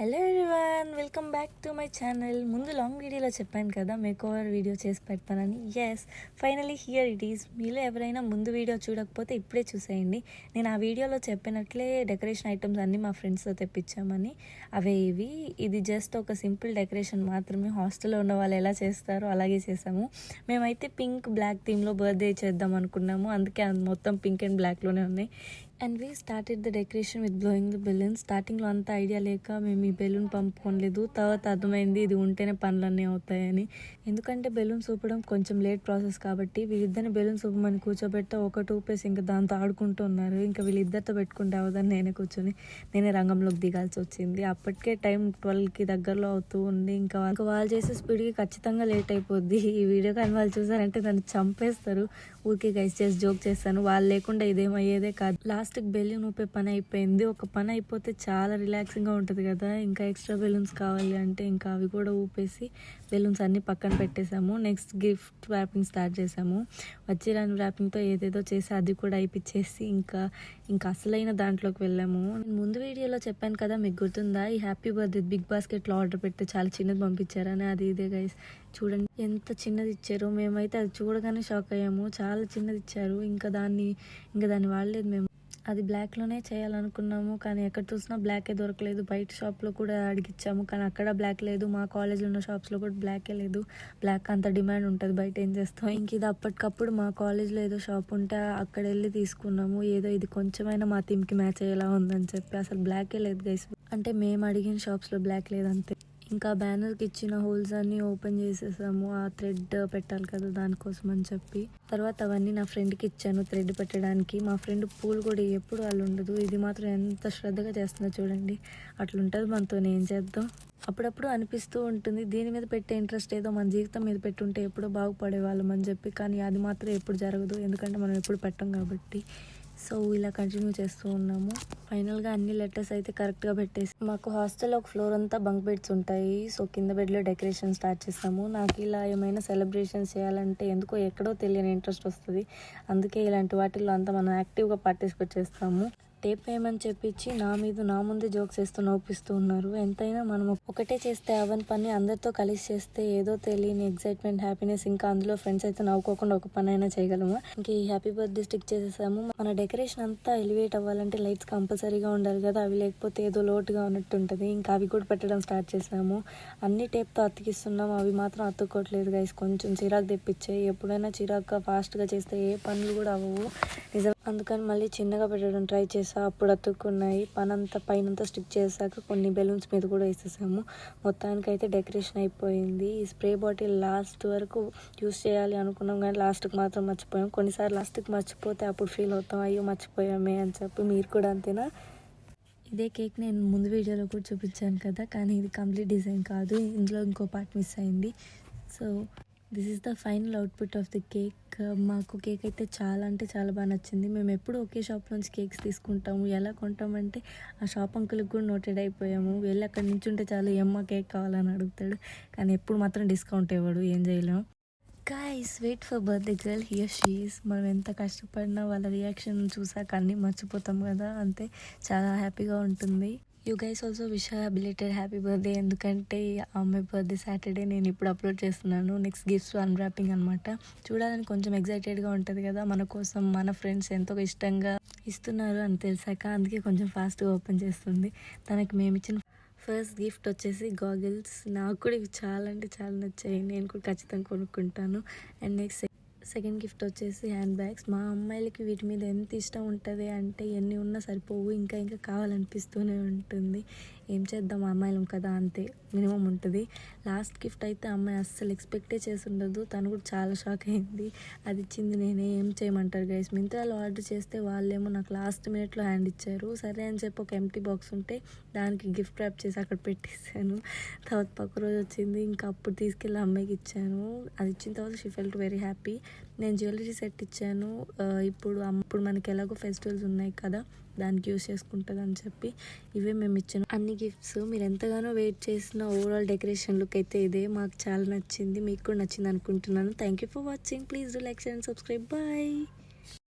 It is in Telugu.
Hello everyone, welcome back to my channel. ముందు లాంగ్ వీడియోలో చెప్పాను కదా మేక్ ఓవర్ వీడియో చేసి పెడతానని. Yes, finally here it is. మీలో ఎవరైనా ముందు వీడియో చూడకపోతే ఇప్పుడే చూసేయండి. నేను ఆ వీడియోలో చెప్పినట్లే డెకరేషన్ ఐటమ్స్ అన్నీ మా ఫ్రెండ్స్తో తెప్పించామని. అవే ఇవి. ఇది జస్ట్ ఒక సింపుల్ డెకరేషన్ మాత్రమే. హాస్టల్లో ఉన్న వాళ్ళు ఎలా చేస్తారో అలాగే చేసాము. మేమైతే పింక్ బ్లాక్ థీమ్లో బర్త్డే చేద్దాం అనుకున్నాము. అందుకే మొత్తం పింక్ అండ్ బ్లాక్లోనే ఉన్నాయి. And we started the decoration with blowing the balloon. స్టార్టింగ్లో అంత ఐడియా లేక మేము ఈ బెలూన్ పంపుకోలేదు. తర్వాత అర్థమైంది ఇది ఉంటేనే పనులన్నీ అవుతాయని. ఎందుకంటే బెలూన్స్ ఊపడం కొంచెం లేట్ ప్రాసెస్ కాబట్టి వీళ్ళిద్దరిని బెలూన్స్ ఊపమని కూర్చోబెట్ట ఒకటి ఊపేసి ఇంకా దాంతో ఆడుకుంటూ ఉన్నారు. ఇంకా వీళ్ళిద్దరితో పెట్టుకుంటే అవదని నేనే రంగంలోకి దిగాల్సి వచ్చింది. అప్పటికే టైం 12కి దగ్గరలో అవుతూ ఉంది. ఇంకా వాళ్ళు చేసే స్పీడ్కి ఖచ్చితంగా లేట్ అయిపోద్ది. ఈ వీడియో కానీ వాళ్ళు చూసారంటే నన్ను చంపేస్తారు. ఊరికే గైస్ చేసి జోక్ చేస్తాను. వాళ్ళు లేకుండా ఇదేమయ్యేదే కాదు. లాస్ట్కి బెలూన్ ఊపే పని అయిపోయింది. ఒక పని అయిపోతే చాలా రిలాక్సింగ్గా ఉంటుంది కదా. ఇంకా ఎక్స్ట్రా బెలూన్స్ కావాలి అంటే ఇంకా అవి కూడా ఊపేసి బెలూన్స్ అన్నీ పక్కన పెట్టేశాము. నెక్స్ట్ గిఫ్ట్ ర్యాపింగ్ స్టార్ట్ చేసాము. వచ్చి రాని ర్యాపింగ్తో ఏదేదో చేసి అది కూడా అయిపించేసి ఇంకా అసలైన దాంట్లోకి వెళ్ళాము. నేను ముందు వీడియోలో చెప్పాను కదా, మీకు గుర్తుందా, ఈ హ్యాపీ బర్త్డే బిగ్ బాస్కెట్లో ఆర్డర్ పెడితే చాలా చిన్నది పంపించారని. అది ఇదే గైస్, చూడండి ఎంత చిన్నది ఇచ్చారో. మేమైతే అది చూడగానే షాక్ అయ్యాము. చాలా చిన్నది ఇచ్చారు. ఇంకా దాన్ని వాడలేదు మేము. అది బ్లాక్లోనే చేయాలనుకున్నాము, కానీ ఎక్కడ చూసినా బ్లాకే దొరకలేదు. బయట షాప్లో కూడా అడిగిచ్చాము, కానీ అక్కడ బ్లాక్ లేదు. మా కాలేజ్లో ఉన్న షాప్స్లో కూడా బ్లాకే లేదు. బ్లాక్ అంత డిమాండ్ ఉంటుంది, బయట ఏం చేస్తాం. ఇంక ఇది అప్పటికప్పుడు మా కాలేజ్లో ఏదో షాప్ ఉంటే అక్కడ వెళ్ళి తీసుకున్నాము. ఏదో ఇది కొంచెమైనా మా థీమ్కి మ్యాచ్ అయ్యేలా ఉందని చెప్పి. అసలు బ్లాకే లేదు గైస్. అంటే మేము అడిగిన షాప్స్లో బ్లాక్ లేదంతే. ఇంకా బ్యానర్కి ఇచ్చిన హోల్స్ అన్నీ ఓపెన్ చేసేసాము. ఆ థ్రెడ్ పెట్టాలి కదా, దానికోసం అని చెప్పి. తర్వాత అవన్నీ నా ఫ్రెండ్కి ఇచ్చాను థ్రెడ్ పెట్టడానికి. మా ఫ్రెండ్ పూలు కూడా ఎప్పుడు వాళ్ళు ఉండదు. ఇది మాత్రం ఎంత శ్రద్ధగా చేస్తుందో చూడండి. అట్లుంటుంది మనతో, ఏం చేద్దాం. అప్పుడప్పుడు అనిపిస్తూ ఉంటుంది దీని మీద పెట్టే ఇంట్రెస్ట్ ఏదో మన జీవితం మీద పెట్టుంటే ఎప్పుడో బాగుపడేవాళ్ళం అని చెప్పి. కానీ అది మాత్రం ఎప్పుడు జరగదు, ఎందుకంటే మనం ఎప్పుడు పెట్టం కాబట్టి. సో ఇలా కంటిన్యూ చేస్తూ ఉన్నాము. ఫైనల్గా అన్ని లెటర్స్ అయితే కరెక్ట్గా పెట్టేసి, మాకు హాస్టల్లో ఒక ఫ్లోర్ అంతా బంక్ బెడ్స్ ఉంటాయి. సో కింద బెడ్లో డెకరేషన్ స్టార్ట్ చేస్తాము. నాకు ఇలా ఏమైనా సెలబ్రేషన్స్ చేయాలంటే ఎందుకో ఎక్కడో తెలియని ఇంట్రెస్ట్ వస్తుంది. అందుకే ఇలాంటి వాటిల్లో అంతా మనం యాక్టివ్గా పార్టిసిపేట్ చేస్తాము. టేప్ వేయమని చెప్పించి నా ముందే జోక్స్ వేస్తూ నవ్విస్తూ ఉన్నారు. ఎంతైనా మనం ఒకటే చేస్తే అవని పని అందరితో కలిసి చేస్తే ఏదో తెలియని ఎక్సైట్మెంట్, హ్యాపీనెస్. ఇంకా అందులో ఫ్రెండ్స్ అయితే నవ్వుకోకుండా ఒక పని అయినా చేయగలము. ఇంకా ఈ హ్యాపీ బర్త్డే స్టిక్ చేసేసాము. మన డెకరేషన్ అంతా ఎలివేట్ అవ్వాలంటే లైట్స్ కంపల్సరీగా ఉండాలి కదా, అవి లేకపోతే ఏదో లోటుగా ఉన్నట్టు ఉంటుంది. ఇంకా అవి కూడా పెట్టడం స్టార్ట్ చేసాము. అన్ని టేప్తో అతికిస్తున్నాము, అవి మాత్రం అతుక్కోవట్లేదు గైస్. కొంచెం చిరాకు తెప్పించాయి. ఎప్పుడైనా చిరాకుగా ఫాస్ట్గా చేస్తే ఏ పనులు కూడా అవ్వవు నిజం. అందుకని మళ్ళీ చిన్నగా పెట్టడం ట్రై చేసా, అప్పుడు అతుక్కున్నాయి. పైనంతా స్టిక్ చేశాక కొన్ని బెలూన్స్ మీద కూడా వేసేసాము. మొత్తానికైతే డెకరేషన్ అయిపోయింది. ఈ స్ప్రే బాటిల్ లాస్ట్ వరకు యూస్ చేయాలి అనుకున్నాం, కానీ లాస్ట్కి మాత్రం మర్చిపోయాం. కొన్నిసార్లు లాస్ట్కి మర్చిపోతే అప్పుడు ఫీల్ అవుతాం, అయ్యో మర్చిపోయామే అని చెప్పి. మీరు కూడా అంతేనా? ఇదే కేక్ నేను ముందు వీడియోలో కూడా చూపించాను కదా, కానీ ఇది కంప్లీట్ డిజైన్ కాదు, ఇందులో ఇంకో పార్ట్ మిస్ అయింది. So this is the final output of the cake. మాకు కేక్ అయితే చాలా అంటే చాలా బాగా నచ్చింది. మేము ఎప్పుడు ఒకే షాప్ నుంచి కేక్స్ తీసుకుంటాము. ఎలా కొంటామంటే ఆ షాప్ అంకుల్కి కూడా నోటెడ్ అయిపోయాము. వెళ్ళి అక్కడ నించుంటే చాలు ఏమ్మా కేక్ కావాలని అడుగుతాడు, కానీ ఎప్పుడు మాత్రం డిస్కౌంట్ ఇవ్వడు, ఏం చేయలేము. Guys wait for birthday girl, here she is. మనం ఎంత కష్టపడినా వాళ్ళ రియాక్షన్ చూసాక అన్నీ మర్చిపోతాం కదా, అంతే. చాలా హ్యాపీగా ఉంటుంది. You guys also wish belated happy birthday. ఎందుకంటే అమ్మాయి బర్త్డే సాటర్డే, నేను ఇప్పుడు అప్లోడ్ చేస్తున్నాను. నెక్స్ట్ గిఫ్ట్స్ అన్రాపింగ్ అనమాట. చూడాలని కొంచెం ఎగ్జైటెడ్గా ఉంటుంది కదా, మన కోసం మన ఫ్రెండ్స్ ఎంతో ఇష్టంగా ఇస్తున్నారు అని తెలిసాక. అందుకే కొంచెం ఫాస్ట్గా ఓపెన్ చేస్తుంది. తనకి మేము ఇచ్చిన ఫస్ట్ గిఫ్ట్ వచ్చేసి గాగిల్స్. నాకు కూడా ఇవి చాలా అంటే చాలా నచ్చాయి. నేను కూడా ఖచ్చితంగా కొనుక్కుంటాను. అండ్ నెక్స్ట్ సెకండ్ గిఫ్ట్ వచ్చేసి హ్యాండ్ బ్యాగ్స్. మా అమ్మాయిలకి వీటి మీద ఎంత ఇష్టం ఉంటుంది అంటే ఎన్ని ఉన్నా సరిపోవు, ఇంకా కావాలనిపిస్తూనే ఉంటుంది. ఏం చేద్దాం, అమ్మాయిలం కదా, అంతే, మినిమం ఉంటుంది. లాస్ట్ గిఫ్ట్ అయితే అమ్మాయి అస్సలు ఎక్స్పెక్టే చేసి ఉండదు. తను కూడా చాలా షాక్ అయింది. అది ఇచ్చింది నేనే. ఏం చేయమంటారు గైస్, మింత్రాలో ఆర్డర్ చేస్తే వాళ్ళేమో నాకు లాస్ట్ మినిట్లో హ్యాండ్ ఇచ్చారు. సరే అని చెప్పి ఒక ఎంటీ బాక్స్ ఉంటే దానికి గిఫ్ట్ ర్యాప్ చేసి అక్కడ పెట్టేశాను. తర్వాత పక్క రోజు వచ్చింది, ఇంకా అప్పుడు తీసుకెళ్ళి అమ్మాయికి ఇచ్చాను. అది ఇచ్చిన తర్వాత షీ ఫెల్ట్ వెరీ హ్యాపీ. నేను జ్యువెలరీ సెట్ ఇచ్చాను. ఇప్పుడు మనకి ఎలాగో ఫెస్టివల్స్ ఉన్నాయి కదా, దానికి యూస్ చేసుకుంటుంది అని చెప్పి ఇవే మేము ఇచ్చాను అన్ని గిఫ్ట్స్. మీరు ఎంతగానో వెయిట్ చేసిన ఓవరాల్ డెకరేషన్ లుక్ అయితే ఇదే. మాకు చాలా నచ్చింది, మీకు కూడా నచ్చింది అనుకుంటున్నాను. Thank you for watching. Please do like, share and subscribe. Bye.